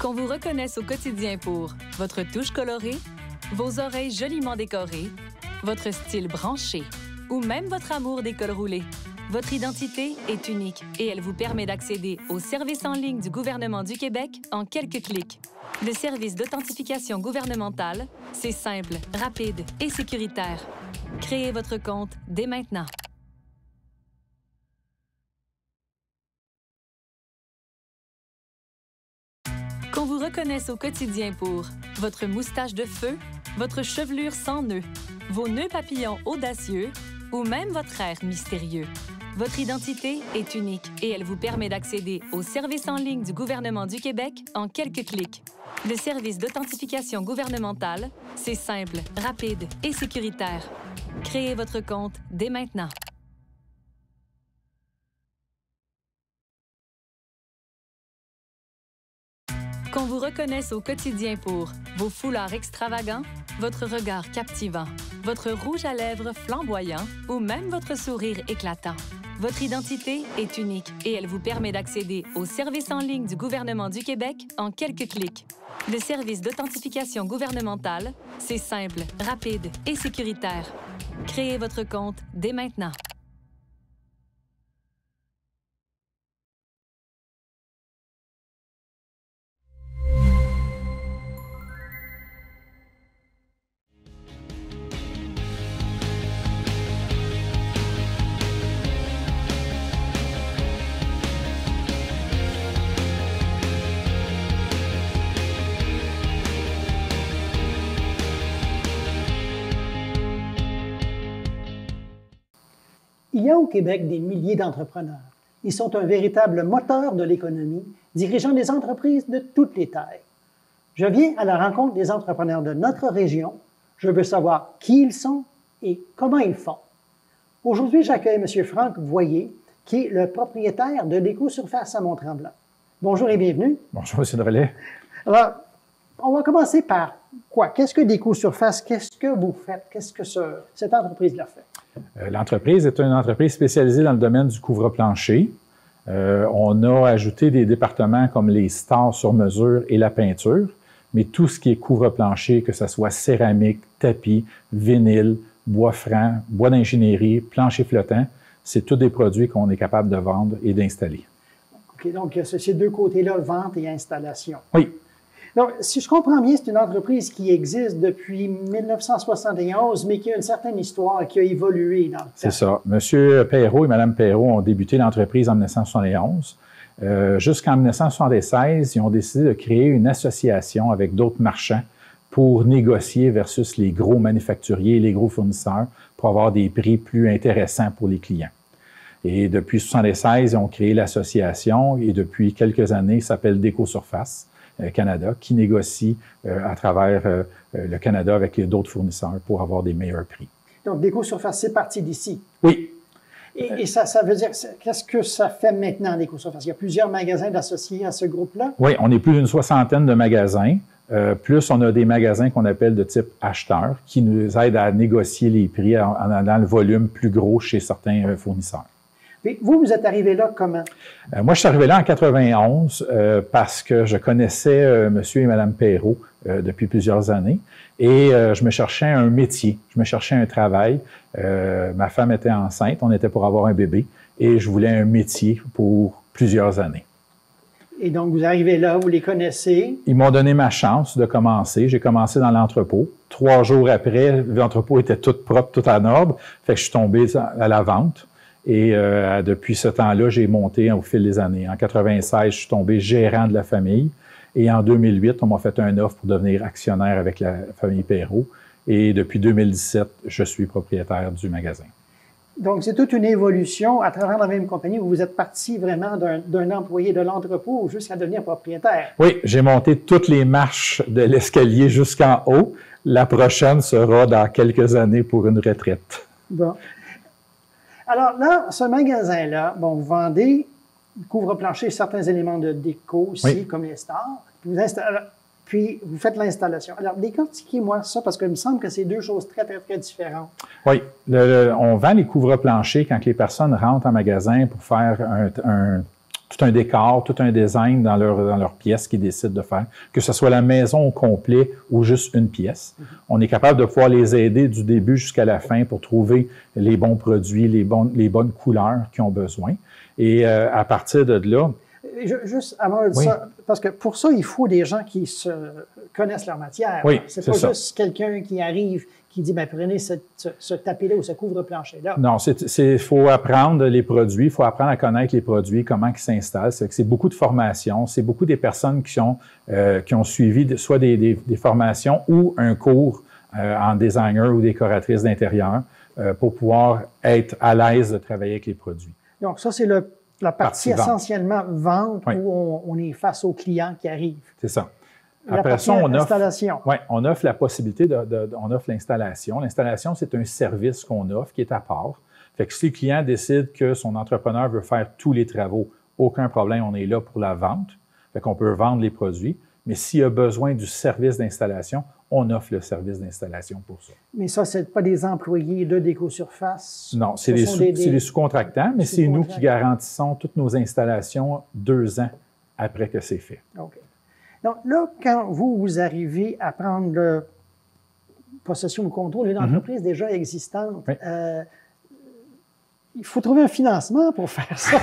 Qu'on vous reconnaisse au quotidien pour votre touche colorée, vos oreilles joliment décorées, votre style branché ou même votre amour des cols roulés. Votre identité est unique et elle vous permet d'accéder aux services en ligne du gouvernement du Québec en quelques clics. Le service d'authentification gouvernementale, c'est simple, rapide et sécuritaire. Créez votre compte dès maintenant. Qu'on vous reconnaisse au quotidien pour votre moustache de feu, votre chevelure sans nœuds, vos nœuds papillons audacieux ou même votre air mystérieux. Votre identité est unique et elle vous permet d'accéder aux services en ligne du gouvernement du Québec en quelques clics. Le service d'authentification gouvernementale, c'est simple, rapide et sécuritaire. Créez votre compte dès maintenant. Qu'on vous reconnaisse au quotidien pour vos foulards extravagants, votre regard captivant, votre rouge à lèvres flamboyant ou même votre sourire éclatant. Votre identité est unique et elle vous permet d'accéder aux services en ligne du gouvernement du Québec en quelques clics. Le service d'authentification gouvernementale, c'est simple, rapide et sécuritaire. Créez votre compte dès maintenant. Il y a au Québec des milliers d'entrepreneurs. Ils sont un véritable moteur de l'économie, dirigeant des entreprises de toutes les tailles. Je viens à la rencontre des entrepreneurs de notre région. Je veux savoir qui ils sont et comment ils font. Aujourd'hui, j'accueille M. Franck Voyer, qui est le propriétaire de l'Éco-Surface à Mont-Tremblant. Bonjour et bienvenue. Bonjour, M. Drolet. Alors, on va commencer par quoi? Qu'est-ce que l'Éco-Surface? Qu'est-ce que vous faites? Qu'est-ce que cette entreprise-là fait? L'entreprise est une entreprise spécialisée dans le domaine du couvre-plancher. On a ajouté des départements comme les stores sur mesure et la peinture, mais tout ce qui est couvre-plancher, que ce soit céramique, tapis, vinyle, bois franc, bois d'ingénierie, plancher flottant, c'est tous des produits qu'on est capable de vendre et d'installer. OK, donc ces deux côtés-là, vente et installation. Oui. Donc, si je comprends bien, c'est une entreprise qui existe depuis 1971, mais qui a une certaine histoire, qui a évolué dans le temps. C'est ça. Monsieur Perrault et Madame Perrault ont débuté l'entreprise en 1971. Jusqu'en 1976, ils ont décidé de créer une association avec d'autres marchands pour négocier versus les gros manufacturiers et les gros fournisseurs pour avoir des prix plus intéressants pour les clients. Et depuis 1976, ils ont créé l'association et depuis quelques années, ça s'appelle d'Éco-Surface Canada, qui négocie à travers le Canada avec d'autres fournisseurs pour avoir des meilleurs prix. Donc, d'Éco-Surface, c'est parti d'ici. Oui. Et ça veut dire, qu'est-ce que ça fait maintenant, d'Éco-Surface? Il y a plusieurs magasins d'associés à ce groupe-là? Oui, on est plus d'une soixantaine de magasins. Plus, on a des magasins qu'on appelle de type acheteur qui nous aident à négocier les prix dans le volume plus gros chez certains fournisseurs. Mais vous êtes arrivé là comment? Moi, je suis arrivé là en 91 parce que je connaissais Monsieur et Madame Perrault depuis plusieurs années et je me cherchais un métier, je me cherchais un travail. Ma femme était enceinte, on était pour avoir un bébé et je voulais un métier pour plusieurs années. Et donc, vous arrivez là, vous les connaissez? Ils m'ont donné ma chance de commencer. J'ai commencé dans l'entrepôt. 3 jours après, l'entrepôt était tout propre, tout en ordre. Fait que je suis tombé à la vente. Et depuis ce temps-là, j'ai monté au fil des années. En 96, je suis tombé gérant de la famille. Et en 2008, on m'a fait une offre pour devenir actionnaire avec la famille Perrault. Et depuis 2017, je suis propriétaire du magasin. Donc, c'est toute une évolution. À travers la même compagnie, vous êtes parti vraiment d'un employé de l'entrepôt jusqu'à devenir propriétaire. Oui, j'ai monté toutes les marches de l'escalier jusqu'en haut. La prochaine sera dans quelques années pour une retraite. Bon. Alors là, ce magasin-là, bon, vous vendez, couvre-plancher, certains éléments de déco aussi, oui, comme les stars. Puis vous faites l'installation. Alors, décortiquez-moi ça, parce qu'il me semble que c'est deux choses très, très, très différentes. Oui. On vend les couvre-planchers quand les personnes rentrent en magasin pour faire tout un décor, tout un design dans leur pièce qu'ils décident de faire, que ce soit la maison au complet ou juste une pièce. On est capable de pouvoir les aider du début jusqu'à la fin pour trouver les bons produits, les bonnes couleurs qu'ils ont besoin. Et à partir de là... Juste avant de ça, parce que pour ça, il faut des gens qui connaissent leur matière. Oui, c'est pas juste quelqu'un qui arrive, qui dit, ben prenez ce tapis-là ou ce couvre-plancher-là. Non, il faut apprendre les produits, il faut apprendre à connaître les produits, comment ils s'installent. C'est beaucoup de formation, c'est beaucoup des personnes qui ont suivi soit des formations ou un cours en designer ou décoratrice d'intérieur pour pouvoir être à l'aise de travailler avec les produits. Donc ça, c'est la partie essentiellement vente où on est face aux clients qui arrivent. C'est ça. Après ça, on offre la possibilité on offre l'installation. L'installation, c'est un service qu'on offre qui est à part. Fait que si le client décide que son entrepreneur veut faire tous les travaux, aucun problème, on est là pour la vente. Fait qu'on peut vendre les produits. Mais s'il a besoin du service d'installation, on offre le service d'installation pour ça. Mais ça, ce n'est pas des employés de Déco-Surface? Non, c'est des sous-contractants, mais c'est nous qui garantissons toutes nos installations 2 ans après que c'est fait. OK. Donc là, quand vous arrivez à prendre possession ou contrôle d'une entreprise déjà existante, il faut trouver un financement pour faire ça.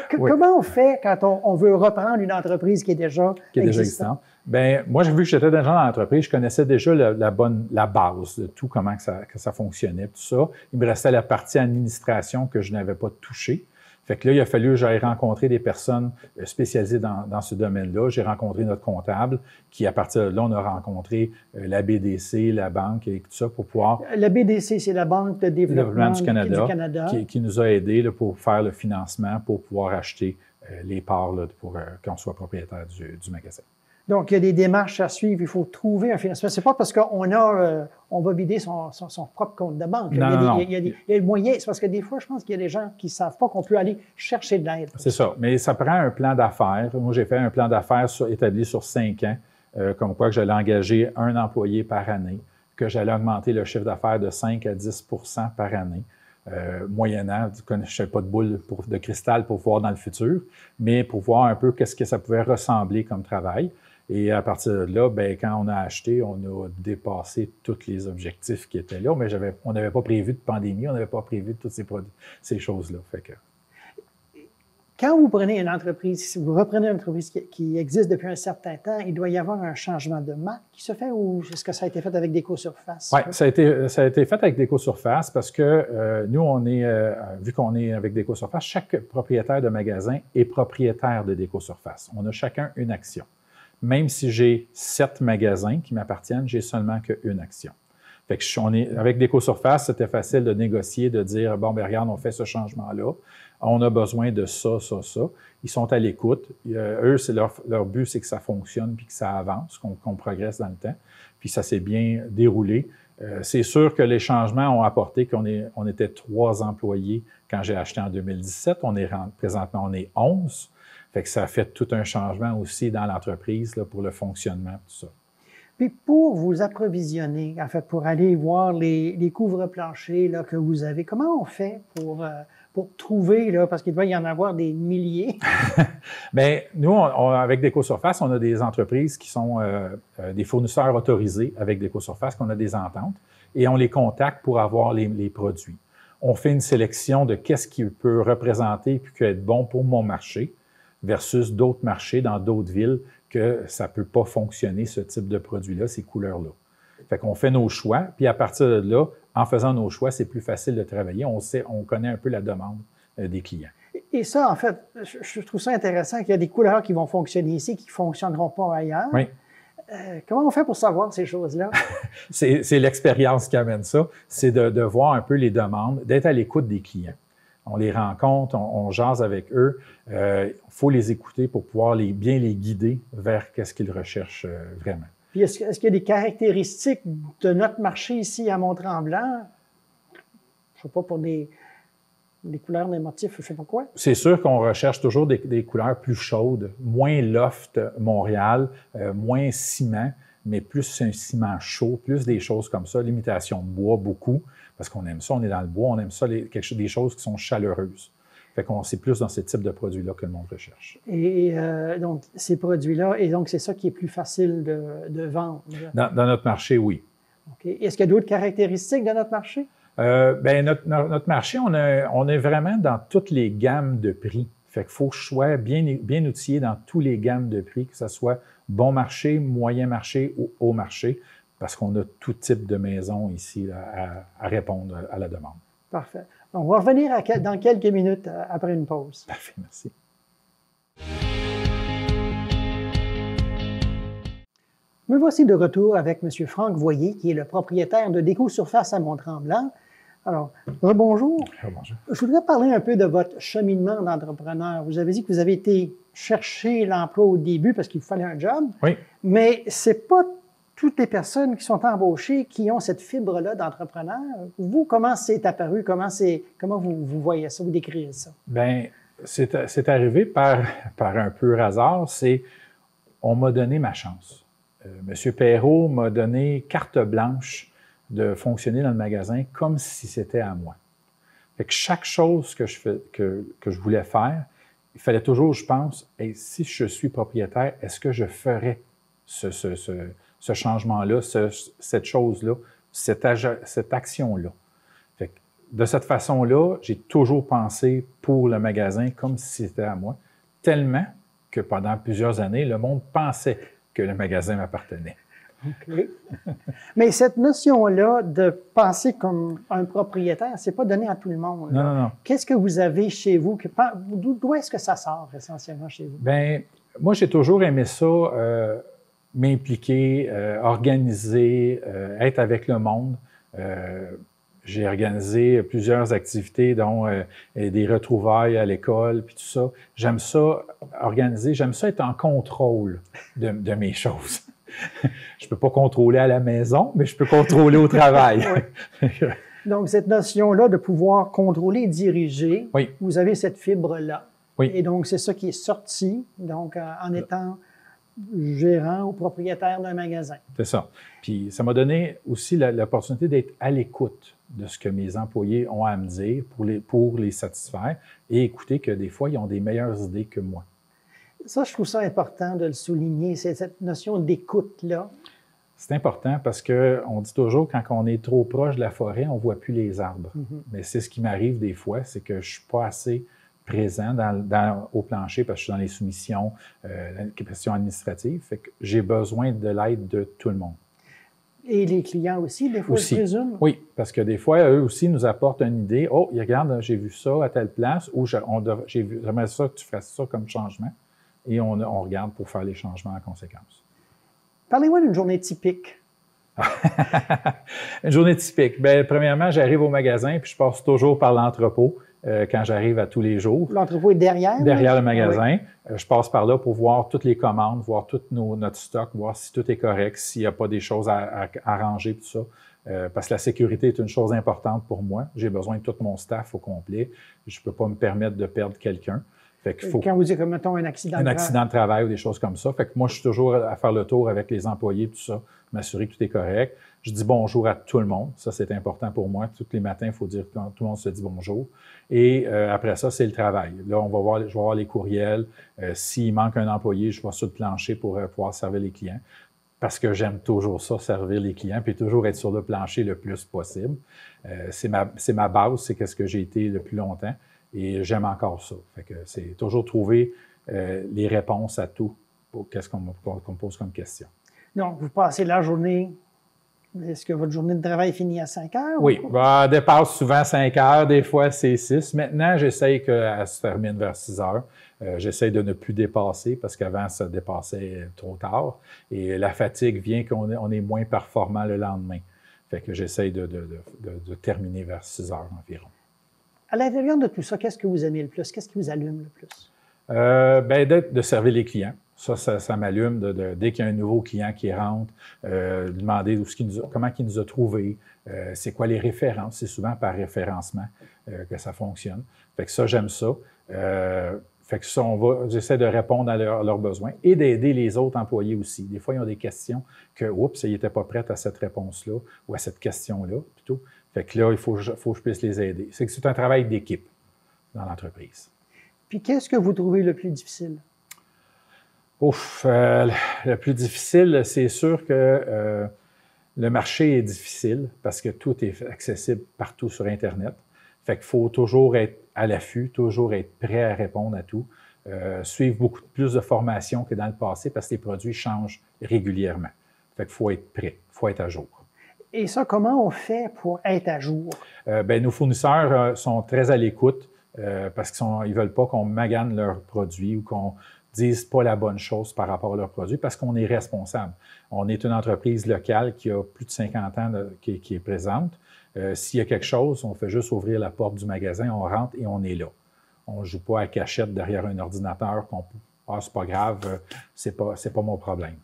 Comment on fait quand on veut reprendre une entreprise qui est déjà existante? Bien, moi, j'ai vu que j'étais déjà dans l'entreprise, je connaissais déjà la base de tout, comment que ça fonctionnait, tout ça. Il me restait la partie administration que je n'avais pas touchée. Fait que là, il a fallu que j'aille rencontrer des personnes spécialisées dans ce domaine-là. J'ai rencontré notre comptable, qui, à partir de là, on a rencontré la BDC, la banque et tout ça pour pouvoir... La BDC, c'est la Banque de développement du Canada. Qui nous a aidés là, pour faire le financement, pour pouvoir acheter les parts là, pour qu'on soit propriétaire du magasin. Donc, il y a des démarches à suivre. Il faut trouver un financement. C'est pas parce qu'on va vider son propre compte de banque. Non. Il y a des moyens. C'est parce que des fois, je pense qu'il y a des gens qui ne savent pas qu'on peut aller chercher de l'aide. C'est ça. Mais ça prend un plan d'affaires. Moi, j'ai fait un plan d'affaires établi sur 5 ans, comme quoi que j'allais engager un employé par année, que j'allais augmenter le chiffre d'affaires de 5 à 10 % par année. Moyennant, je ne sais pas de boule de cristal pour voir dans le futur, mais pour voir un peu qu'est-ce que ça pouvait ressembler comme travail. Et à partir de là, bien, quand on a acheté, on a dépassé tous les objectifs qui étaient là, mais on n'avait pas prévu de pandémie, on n'avait pas prévu de toutes ces choses-là. Fait que... Quand vous prenez une entreprise, si vous reprenez une entreprise qui existe depuis un certain temps, il doit y avoir un changement de marque qui se fait ou est-ce que ça a été fait avec Déco-Surface? Oui, ça a été fait avec Déco-Surface parce que nous, vu qu'on est avec Déco-Surface, chaque propriétaire de magasin est propriétaire de Déco-Surface. On a chacun une action. Même si j'ai 7 magasins qui m'appartiennent, j'ai seulement qu'une action. Fait que avec Déco-Surface, c'était facile de négocier, de dire, bon, ben regarde, on fait ce changement-là. On a besoin de ça, ça, ça. Ils sont à l'écoute. Eux, leur but, c'est que ça fonctionne puis que ça avance, qu'on progresse dans le temps. Puis ça s'est bien déroulé. C'est sûr que les changements ont apporté qu'on était 3 employés quand j'ai acheté en 2017. Présentement, on est 11. Fait que ça a fait tout un changement aussi dans l'entreprise là, pour le fonctionnement, tout ça. Puis pour vous approvisionner, en fait, pour aller voir les couvre-planchers là, que vous avez, comment on fait pour trouver, là, parce qu'il doit y en avoir des milliers? Bien, nous, avec Déco-Surface, on a des entreprises qui sont des fournisseurs autorisés avec Déco-Surface, qu'on a des ententes, et on les contacte pour avoir les produits. On fait une sélection de qu'est-ce qui peut représenter et puis être bon pour mon marché, versus d'autres marchés dans d'autres villes que ça ne peut pas fonctionner, ce type de produit-là, ces couleurs-là. Fait qu'on fait nos choix, puis à partir de là, en faisant nos choix, c'est plus facile de travailler. On connaît un peu la demande des clients. Et ça, en fait, je trouve ça intéressant qu'il y a des couleurs qui vont fonctionner ici, qui ne fonctionneront pas ailleurs. Oui. Comment on fait pour savoir ces choses-là? C'est l'expérience qui amène ça. C'est de voir un peu les demandes, d'être à l'écoute des clients. On les rencontre, on jase avec eux. Il faut les écouter pour pouvoir bien les guider vers qu'est-ce qu'ils recherchent vraiment. Puis est-ce qu'il y a des caractéristiques de notre marché ici à Mont-Tremblant? Je ne sais pas, pour des couleurs, des motifs, je ne sais pas quoi. C'est sûr qu'on recherche toujours des couleurs plus chaudes, moins loft Montréal, moins ciment, mais plus un ciment chaud, plus des choses comme ça, l'imitation de bois beaucoup, parce qu'on aime ça, on est dans le bois, on aime ça, des choses qui sont chaleureuses. Fait qu'on c'est plus dans ce type de produits-là que le monde recherche. Et donc, ces produits-là, et donc c'est ça qui est plus facile de vendre. Dans notre marché, oui. Okay. Est-ce qu'il y a d'autres caractéristiques de notre marché? Bien, notre marché, on est vraiment dans toutes les gammes de prix. Fait qu'il faut que je sois bien outillé dans toutes les gammes de prix, que ce soit bon marché, moyen marché ou haut marché, parce qu'on a tout type de maison ici là, à répondre à la demande. Parfait. Donc, on va revenir dans quelques minutes après une pause. Parfait, merci. Me voici de retour avec M. Franck Voyer, qui est le propriétaire de Déco Surface à Mont-Tremblant. Alors, bonjour. Bonjour. Je voudrais parler un peu de votre cheminement d'entrepreneur. Vous avez dit que vous avez été chercher l'emploi au début parce qu'il vous fallait un job. Oui. Mais c'est pas toutes les personnes qui sont embauchées qui ont cette fibre-là d'entrepreneur. Vous, comment c'est apparu? Comment vous voyez ça? Vous décrivez ça? Bien, c'est arrivé par un pur hasard. On m'a donné ma chance. M. Perrault m'a donné carte blanche de fonctionner dans le magasin comme si c'était à moi. Fait que chaque chose que je voulais faire, il fallait toujours, je pense, hey, si je suis propriétaire, est-ce que je ferais ce changement-là, cette chose-là, cette action-là? Fait que de cette façon-là, j'ai toujours pensé pour le magasin comme si c'était à moi, tellement que pendant plusieurs années, le monde pensait que le magasin m'appartenait. OK. Mais cette notion-là de penser comme un propriétaire, c'est pas donné à tout le monde. Là. Non. Qu'est-ce que vous avez chez vous? D'où est-ce que ça sort essentiellement chez vous? Bien, moi, j'ai toujours aimé ça, m'impliquer, organiser, être avec le monde. J'ai organisé plusieurs activités, dont des retrouvailles à l'école, puis tout ça. J'aime ça organiser, j'aime ça être en contrôle de mes choses. Je peux pas contrôler à la maison, mais je peux contrôler au travail. Donc, cette notion-là de pouvoir contrôler et diriger, oui. Vous avez cette fibre-là. Oui. Et donc, c'est ça qui est sorti, donc en étant gérant ou propriétaire d'un magasin. C'est ça. Puis, ça m'a donné aussi l'opportunité d'être à l'écoute de ce que mes employés ont à me dire pour les satisfaire et écouter que des fois, ils ont des meilleures idées que moi. Ça, je trouve ça important de le souligner, c'est cette notion d'écoute-là. C'est important parce qu'on dit toujours, quand on est trop proche de la forêt, on ne voit plus les arbres. Mm-hmm. Mais c'est ce qui m'arrive des fois, c'est que je ne suis pas assez présent au plancher parce que je suis dans les soumissions, les questions administratives. Fait que j'ai besoin de l'aide de tout le monde. Et les clients aussi, des fois, je présume? Oui, parce que des fois, eux aussi nous apportent une idée. « Oh, regarde, j'ai vu ça à telle place ou j'aimerais ça que tu fasses ça comme changement. » Et on regarde pour faire les changements en conséquence. Parlez-moi d'une journée typique. Une journée typique. Bien, premièrement, j'arrive au magasin puis je passe toujours par l'entrepôt quand j'arrive à tous les jours. L'entrepôt est derrière? Derrière le magasin. Oui. Je passe par là pour voir toutes les commandes, voir tout notre stock, voir si tout est correct, s'il n'y a pas des choses à ranger, tout ça. Parce que la sécurité est une chose importante pour moi. J'ai besoin de tout mon staff au complet. Je ne peux pas me permettre de perdre quelqu'un. Fait qu'il faut, quand vous dites, comme mettons, un accident de travail ou des choses comme ça. Fait que moi, je suis toujours à faire le tour avec les employés, tout ça, m'assurer que tout est correct. Je dis bonjour à tout le monde. Ça, c'est important pour moi. Tous les matins, il faut dire que tout le monde se dit bonjour. Et après ça, c'est le travail. Là, je vais voir les courriels. S'il manque un employé, je vais sur le plancher pour pouvoir servir les clients. Parce que j'aime toujours ça, servir les clients, puis toujours être sur le plancher le plus possible. C'est ma base, c'est ce que j'ai été le plus longtemps. Et j'aime encore ça. Fait que c'est toujours trouver les réponses à tout pour qu'est-ce qu'on me pose comme question. Donc, vous passez la journée. Est-ce que votre journée de travail finit à 5 heures? Oui. Elle dépasse souvent 5 heures. Des fois, c'est 6. Maintenant, j'essaye qu'elle se termine vers 6 heures. J'essaye de ne plus dépasser parce qu'avant, ça dépassait trop tard. Et la fatigue vient qu'on est moins performant le lendemain. Fait que j'essaye de terminer vers 6 heures environ. À l'intérieur de tout ça, qu'est-ce que vous aimez le plus? Qu'est-ce qui vous allume le plus? Bien, de servir les clients. Ça m'allume dès qu'il y a un nouveau client qui rentre, demander comment il nous a trouvés, c'est quoi les références. C'est souvent par référencement que ça fonctionne. Fait que ça, j'aime ça. Fait que ça, j'essaie de répondre à leurs besoins et d'aider les autres employés aussi. Des fois, ils ont des questions que, oups, ils n'étaient pas prêts à cette réponse-là ou à cette question-là, plutôt. Fait que là, il faut que je puisse les aider. C'est un travail d'équipe. dans l'entreprise. Puis qu'est-ce que vous trouvez le plus difficile? Le plus difficile, c'est sûr que le marché est difficile parce que tout est accessible partout sur Internet. Fait qu'il faut toujours être à l'affût, toujours être prêt à répondre à tout, suivre beaucoup plus de formations que dans le passé parce que les produits changent régulièrement. Fait qu'il faut être prêt, il faut être à jour. Et ça, comment on fait pour être à jour? Nos fournisseurs sont très à l'écoute parce qu'ils ne veulent pas qu'on magane leurs produits ou qu'on dise pas la bonne chose par rapport à leurs produits parce qu'on est responsable. On est une entreprise locale qui a plus de 50 ans qui est présente. S'il y a quelque chose, on fait juste ouvrir la porte du magasin, on rentre et on est là. On ne joue pas à cachette derrière un ordinateur qu'on c'est pas grave, c'est pas mon problème.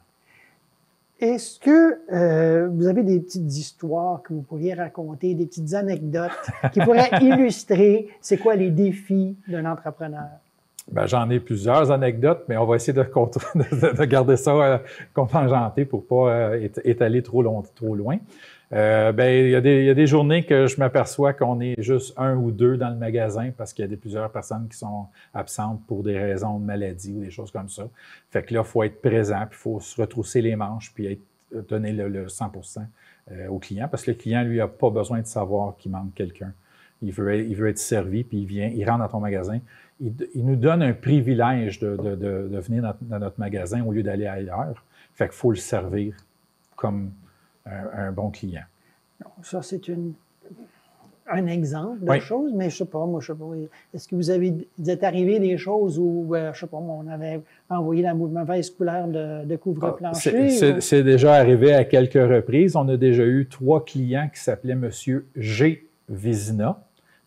Est-ce que vous avez des petites histoires que vous pourriez raconter, des petites anecdotes qui pourraient illustrer c'est quoi les défis d'un entrepreneur? J'en ai plusieurs anecdotes, mais on va essayer de garder ça contingenté pour pas étaler trop loin. Il y a des journées que je m'aperçois qu'on est juste un ou deux dans le magasin parce qu'il y a plusieurs personnes qui sont absentes pour des raisons de maladie ou des choses comme ça. Fait que là, il faut être présent, puis il faut se retrousser les manches, puis donner le 100% au client parce que le client, lui, n'a pas besoin de savoir qu'il manque quelqu'un. Il veut être servi, puis il rentre dans ton magasin. Il nous donne un privilège de venir dans notre magasin au lieu d'aller ailleurs. Fait qu'il faut le servir comme un bon client. Ça, c'est un exemple de choses, mais je sais pas, est-ce que vous êtes arrivé des choses où, je sais pas, on avait envoyé la mauvaise couleur de couvre-plancher? C'est déjà arrivé à quelques reprises. On a déjà eu 3 clients qui s'appelaient M. G. Vizina,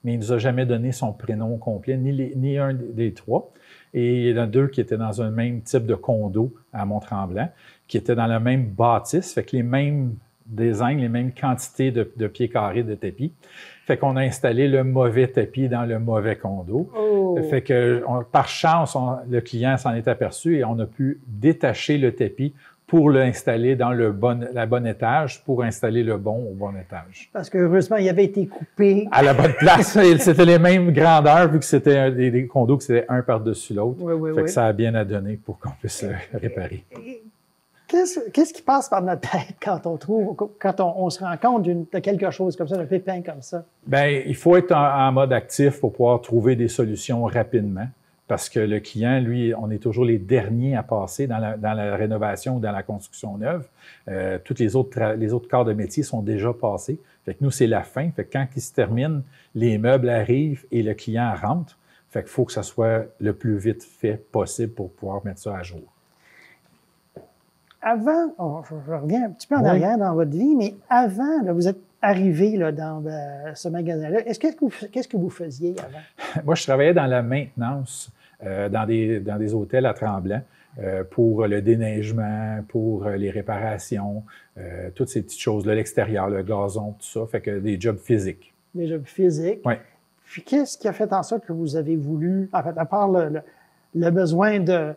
mais il ne nous a jamais donné son prénom complet, ni un des 3. Et il y en a 2 qui étaient dans un même type de condo à Mont-Tremblant, qui étaient dans la même bâtisse, fait que les mêmes designs, les mêmes quantités de pieds carrés de tapis. Fait qu'on a installé le mauvais tapis dans le mauvais condo. Oh. Fait que par chance, le client s'en est aperçu et on a pu détacher le tapis pour l'installer dans la bonne étage, pour installer le bon au bon étage. Parce que heureusement, il avait été coupé. À la bonne place. C'était les mêmes grandeurs, vu que c'était des condos que c'était un par-dessus l'autre. Oui, fait que ça a bien à donner pour qu'on puisse le réparer. Qu'est-ce qui passe par notre tête quand on se rend compte de quelque chose comme ça, d'un pépin comme ça? Il faut être en mode actif pour pouvoir trouver des solutions rapidement. Parce que le client, lui, on est toujours les derniers à passer dans la rénovation ou dans la construction neuve. Tous les autres corps de métier sont déjà passés. Fait que nous, c'est la fin. Fait que quand il se termine, les meubles arrivent et le client rentre. Fait qu'il faut que ça soit le plus vite fait possible pour pouvoir mettre ça à jour. Avant, je reviens un petit peu en arrière dans votre vie, mais avant, là, vous êtes arrivé là, dans ce magasin-là. Qu'est-ce que vous faisiez avant? Moi, je travaillais dans la maintenance dans des hôtels à Tremblant pour le déneigement, pour les réparations, toutes ces petites choses-là, l'extérieur, le gazon, tout ça. Fait que des jobs physiques. Des jobs physiques. Oui. Puis qu'est-ce qui a fait en sorte que vous avez voulu, en fait, à part le besoin de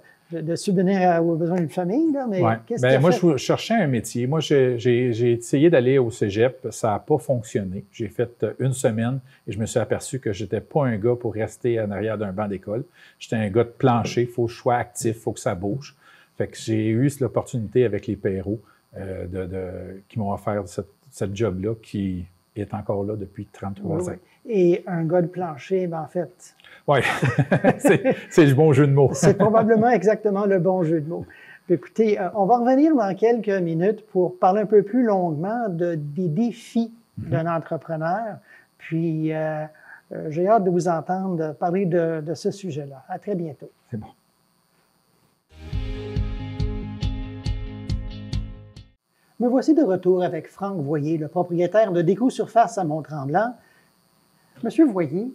subvenir aux besoins d'une famille, là, mais qu'est-ce qui a moi, fait? je cherchais un métier. Moi, j'ai essayé d'aller au cégep. Ça n'a pas fonctionné. J'ai fait 1 semaine et je me suis aperçu que je n'étais pas un gars pour rester en arrière d'un banc d'école. J'étais un gars de plancher. Il faut que je sois actif, il faut que ça bouge. Fait que j'ai eu l'opportunité avec les Perrault qui m'ont offert cette job-là qui est encore là depuis 33 ans. Et un gars de plancher, en fait... Oui, c'est le bon jeu de mots. C'est probablement exactement le bon jeu de mots. Écoutez, on va revenir dans quelques minutes pour parler un peu plus longuement des défis d'un entrepreneur. Puis, j'ai hâte de vous entendre parler de ce sujet-là. À très bientôt. C'est bon. Me voici de retour avec Franck Voyer, le propriétaire de Déco Surface à Mont-Tremblant. Monsieur Voyer,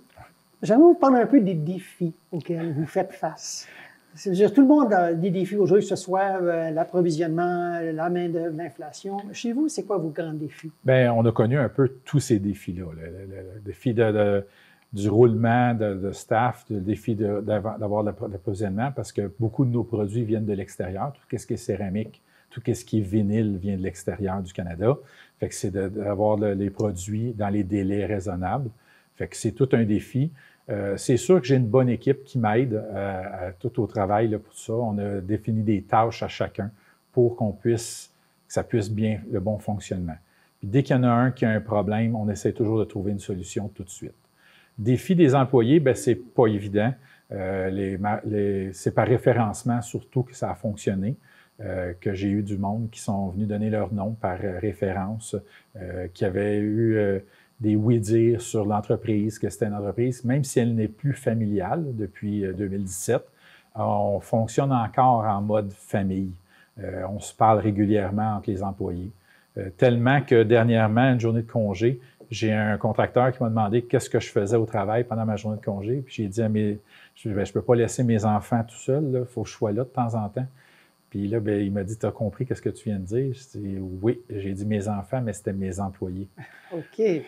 j'aimerais vous parler un peu des défis auxquels vous faites face. Tout le monde a des défis aujourd'hui, que ce soit l'approvisionnement, la main-d'œuvre, l'inflation. Chez vous, c'est quoi vos grands défis? On a connu un peu tous ces défis-là. Le défi du roulement de staff, le défi d'avoir l'approvisionnement, parce que beaucoup de nos produits viennent de l'extérieur. Tout ce qui est céramique, tout ce qui est vinyle vient de l'extérieur du Canada. Fait que c'est d'avoir les produits dans les délais raisonnables. Fait que c'est tout un défi. C'est sûr que j'ai une bonne équipe qui m'aide tout au travail là, pour ça. On a défini des tâches à chacun pour que ça puisse bien le bon fonctionnement. Puis dès qu'il y en a un qui a un problème, on essaie toujours de trouver une solution tout de suite. Défi des employés, bien, c'est pas évident. C'est par référencement surtout que ça a fonctionné, que j'ai eu du monde qui sont venus donner leur nom par référence, qui avaient eu des oui-dire sur l'entreprise, que c'était une entreprise, même si elle n'est plus familiale depuis 2017, on fonctionne encore en mode famille. On se parle régulièrement entre les employés. Tellement que dernièrement, une journée de congé, j'ai un contracteur qui m'a demandé qu'est-ce que je faisais au travail pendant ma journée de congé. Puis j'ai dit je ne peux pas laisser mes enfants tout seuls, il faut que je sois là de temps en temps. Puis là, bien, il m'a dit, tu as compris qu'est-ce que tu viens de dire? J'ai dit, oui, j'ai dit mes enfants, mais c'était mes employés. OK. Fait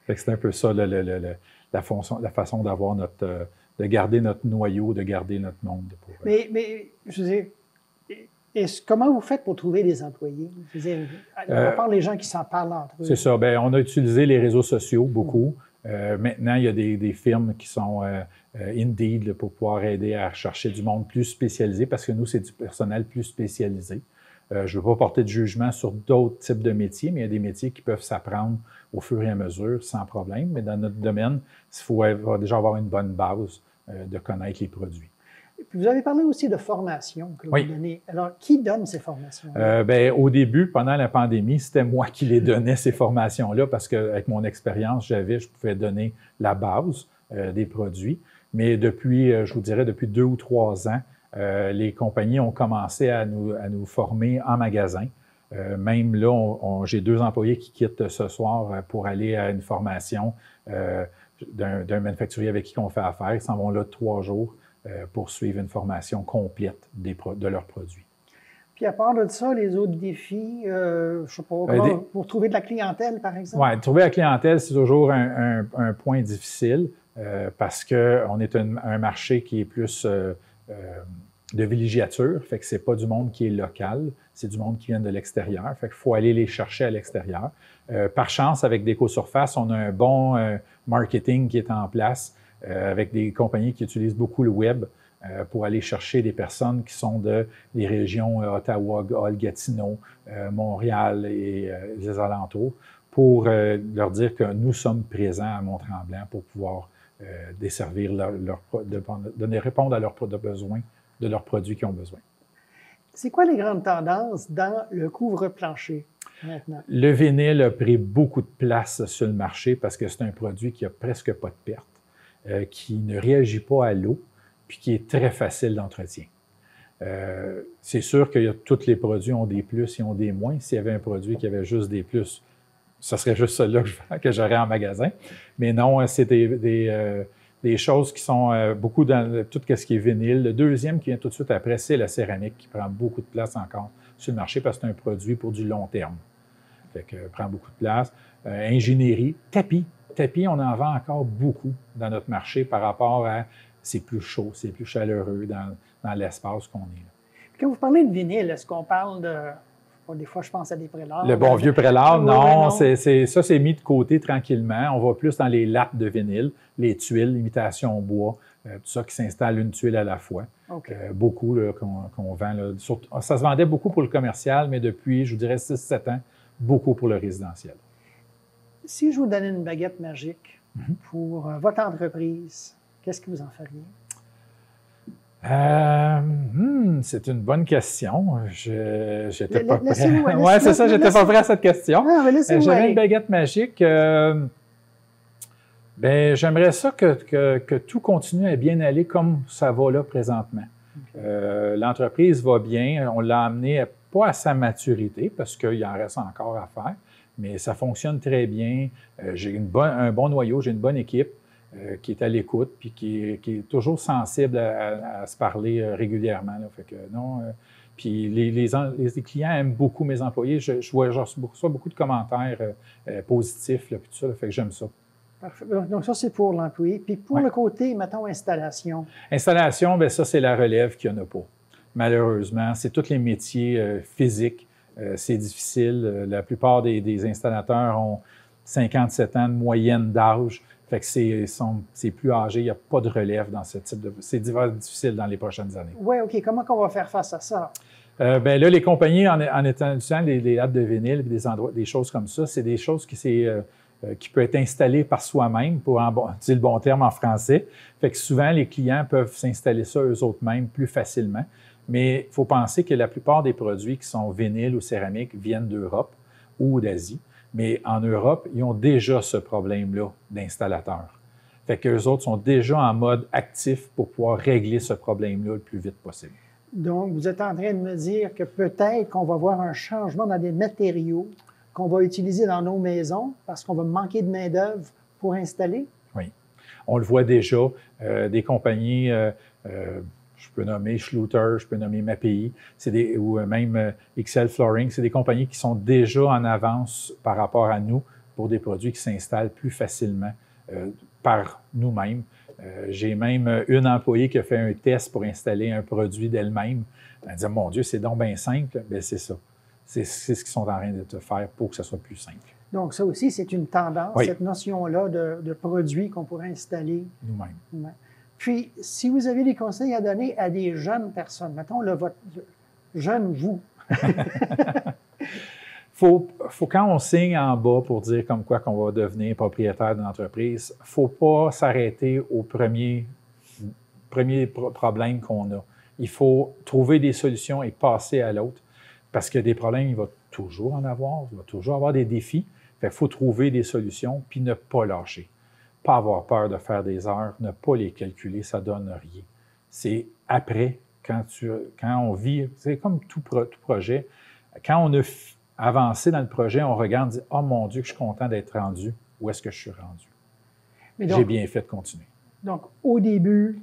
que c'est un peu ça, la façon d'avoir de garder notre noyau, de garder notre monde. Mais je veux dire, comment vous faites pour trouver des employés? Je veux dire, à part les gens qui s'en parlent entre eux. C'est ça. Bien, on a utilisé les réseaux sociaux beaucoup. Maintenant, il y a des firmes qui sont Indeed là, pour pouvoir aider à rechercher du monde plus spécialisé parce que nous, c'est du personnel plus spécialisé. Je ne veux pas porter de jugement sur d'autres types de métiers, mais il y a des métiers qui peuvent s'apprendre au fur et à mesure sans problème. Mais dans notre domaine, il faut déjà avoir une bonne base de connaître les produits. Puis vous avez parlé aussi de formation que vous donnez. Alors, qui donne ces formations? Au début, pendant la pandémie, c'était moi qui les donnais, ces formations-là, parce qu'avec mon expérience, je pouvais donner la base des produits. Mais depuis, je vous dirais, depuis 2 ou 3 ans, les compagnies ont commencé à nous former en magasin. Même là, j'ai 2 employés qui quittent ce soir pour aller à une formation d'un manufacturier avec qui on fait affaire. Ils s'en vont là 3 jours pour suivre une formation complète de leurs produits. Puis à part de ça, les autres défis, je ne sais pas, pour trouver de la clientèle, par exemple? Oui, trouver la clientèle, c'est toujours un point difficile parce qu'on est un marché qui est plus de villégiature, fait que c'est pas du monde qui est local, c'est du monde qui vient de l'extérieur, fait qu'il faut aller les chercher à l'extérieur. Par chance, avec d'Écosurface, on a un bon marketing qui est en place avec des compagnies qui utilisent beaucoup le web pour aller chercher des personnes qui sont des régions Ottawa, Gatineau, Montréal et les alentours pour leur dire que nous sommes présents à Mont-Tremblant pour pouvoir desservir répondre à leurs besoins de leurs produits qu'ils ont besoin. C'est quoi les grandes tendances dans le couvre-plancher maintenant? Le vinyle a pris beaucoup de place sur le marché parce que c'est un produit qui n'a presque pas de perte, qui ne réagit pas à l'eau, puis qui est très facile d'entretien. C'est sûr que tous les produits ont des plus et ont des moins. S'il y avait un produit qui avait juste des plus, ce serait juste celui-là que j'aurais en magasin. Mais non, c'est des choses qui sont beaucoup dans tout ce qui est vinyle. Le deuxième qui vient tout de suite après, c'est la céramique qui prend beaucoup de place encore sur le marché parce que c'est un produit pour du long terme. Fait que prend beaucoup de place. Ingénierie, tapis, on en vend encore beaucoup dans notre marché par rapport à c'est plus chaud, c'est plus chaleureux dans l'espace qu'on est là. Quand vous parlez de vinyle, est-ce qu'on parle de... Des fois, je pense à des prélats. Le bon vieux prélat, non. Ça, c'est mis de côté tranquillement. On va plus dans les lattes de vinyle, les tuiles, imitation bois, tout ça qui s'installe une tuile à la fois. Okay. Beaucoup qu'on vend. Là. Ça se vendait beaucoup pour le commercial, mais depuis, je vous dirais, 6-7 ans, beaucoup pour le résidentiel. Si je vous donnais une baguette magique pour votre entreprise, qu'est-ce que vous en feriez? C'est une bonne question. J'étais pas prêt. Oui, c'est ça, j'étais pas prêt à cette question. J'avais une baguette magique. J'aimerais ça que tout continue à bien aller comme ça va là présentement. Okay. L'entreprise va bien. On l'a amené pas à sa maturité parce qu'il en reste encore à faire, mais ça fonctionne très bien. J'ai un bon noyau, j'ai une bonne équipe. Qui est à l'écoute puis qui est toujours sensible à se parler régulièrement. Là. Fait que non. Puis les clients aiment beaucoup mes employés. Je reçois beaucoup de commentaires positifs là, puis tout ça. Là, fait que j'aime ça. Parfait. Donc ça, c'est pour l'employé. Puis pour le côté, mettons, installation. Installation, bien ça, c'est la relève qu'il n'y en a pas. Malheureusement, c'est tous les métiers physiques. C'est difficile. La plupart des installateurs ont 57 ans de moyenne d'âge. Fait que c'est plus âgé, il n'y a pas de relève dans ce type de... C'est difficile dans les prochaines années. Oui, OK. Comment on va faire face à ça? Ben là, les compagnies, en utilisant les lattes de vinyle et des choses comme ça, c'est des choses qui peuvent être installées par soi-même, pour utiliser le bon terme en français. Fait que souvent, les clients peuvent s'installer ça eux-mêmes plus facilement. Mais il faut penser que la plupart des produits qui sont vinyles ou céramiques viennent d'Europe ou d'Asie. Mais en Europe, ils ont déjà ce problème-là d'installateurs. Fait qu'eux autres sont déjà en mode actif pour pouvoir régler ce problème-là le plus vite possible. Donc, vous êtes en train de me dire que peut-être qu'on va voir un changement dans des matériaux qu'on va utiliser dans nos maisons parce qu'on va manquer de main-d'œuvre pour installer? Oui. On le voit déjà. Des compagnies, je peux nommer Schluter, je peux nommer Mapi, ou même XL Flooring, c'est des compagnies qui sont déjà en avance par rapport à nous pour des produits qui s'installent plus facilement par nous-mêmes. J'ai même une employée qui a fait un test pour installer un produit d'elle-même. Elle dit « Mon Dieu, c'est donc bien simple. » Bien, c'est ça. C'est ce qu'ils sont en train de te faire pour que ça soit plus simple. Donc, ça aussi, c'est une tendance, oui, cette notion-là de produits qu'on pourrait installer nous-mêmes. Ouais. Puis, si vous avez des conseils à donner à des jeunes personnes, mettons votre jeune vous. Faut quand on signe en bas pour dire comme quoi qu'on va devenir propriétaire d'une entreprise, il ne faut pas s'arrêter au premier problème qu'on a. Il faut trouver des solutions et passer à l'autre. Parce que des problèmes, il va toujours en avoir, il va toujours avoir des défis. Fait qu'il faut trouver des solutions puis ne pas lâcher. Pas avoir peur de faire des heures, ne pas les calculer, ça ne donne rien. C'est après, quand on vit, c'est comme tout projet, quand on a avancé dans le projet, on regarde et dit « Oh mon Dieu, que je suis content d'être rendu. Où est-ce que je suis rendu? » J'ai bien fait de continuer. Donc, au début,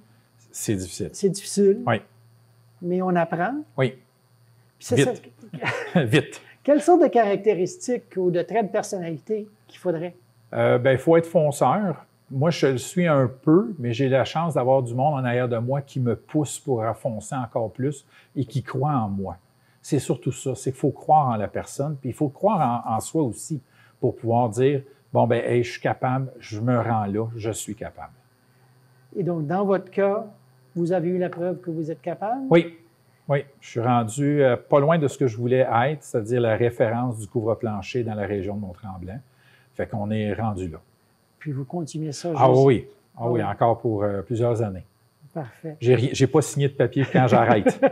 c'est difficile. C'est difficile. Oui. Mais on apprend. Oui. Vite. Vite. Quelles sortes de caractéristiques ou de traits de personnalité qu'il faudrait? Il faut être fonceur. Moi, je le suis un peu, mais j'ai la chance d'avoir du monde en arrière de moi qui me pousse pour foncer encore plus et qui croit en moi. C'est surtout ça, c'est qu'il faut croire en la personne, puis il faut croire en soi aussi pour pouvoir dire « Bon, je suis capable, je me rends là, je suis capable. » Et donc, dans votre cas, vous avez eu la preuve que vous êtes capable? Oui. Oui, je suis rendu pas loin de ce que je voulais être, c'est-à-dire la référence du couvre-plancher dans la région de Mont-Tremblant. Fait qu'on est rendu là. Puis vous continuez ça? Oui, encore pour plusieurs années. Parfait. J'ai pas signé de papier quand j'arrête.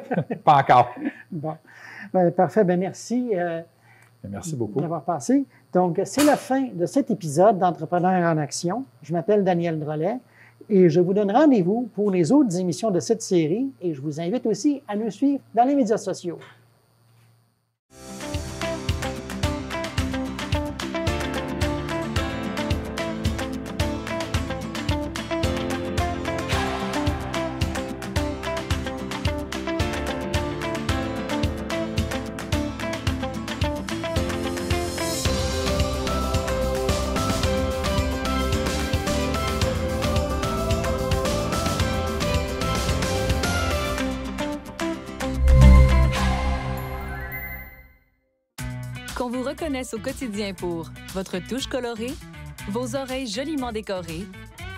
Pas encore. Bon. Parfait. Merci. Merci beaucoup d'avoir passé. Donc, c'est la fin de cet épisode d'Entrepreneurs en action. Je m'appelle Daniel Drolet. Et je vous donne rendez-vous pour les autres émissions de cette série et je vous invite aussi à nous suivre dans les médias sociaux. Qu'on vous reconnaisse au quotidien pour votre touche colorée, vos oreilles joliment décorées,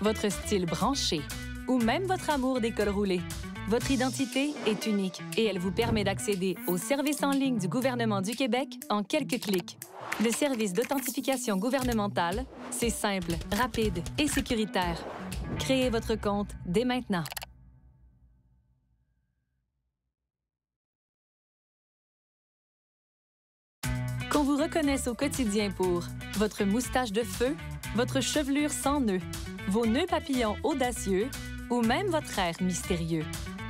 votre style branché ou même votre amour des cols roulés. Votre identité est unique et elle vous permet d'accéder aux services en ligne du gouvernement du Québec en quelques clics. Le service d'authentification gouvernementale, c'est simple, rapide et sécuritaire. Créez votre compte dès maintenant. Qu'on vous reconnaisse au quotidien pour votre moustache de feu, votre chevelure sans nœuds, vos nœuds papillons audacieux ou même votre air mystérieux.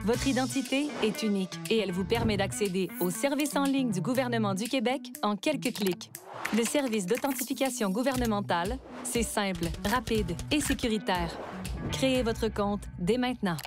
Votre identité est unique et elle vous permet d'accéder aux services en ligne du gouvernement du Québec en quelques clics. Le service d'authentification gouvernementale, c'est simple, rapide et sécuritaire. Créez votre compte dès maintenant.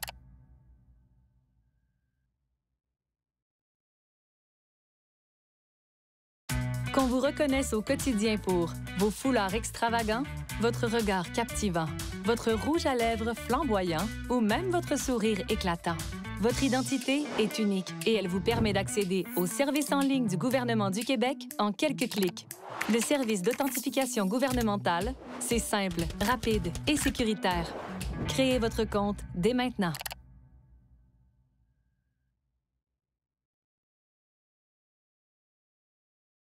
Qu'on vous reconnaisse au quotidien pour vos foulards extravagants, votre regard captivant, votre rouge à lèvres flamboyant ou même votre sourire éclatant. Votre identité est unique et elle vous permet d'accéder aux services en ligne du gouvernement du Québec en quelques clics. Le service d'authentification gouvernementale, c'est simple, rapide et sécuritaire. Créez votre compte dès maintenant.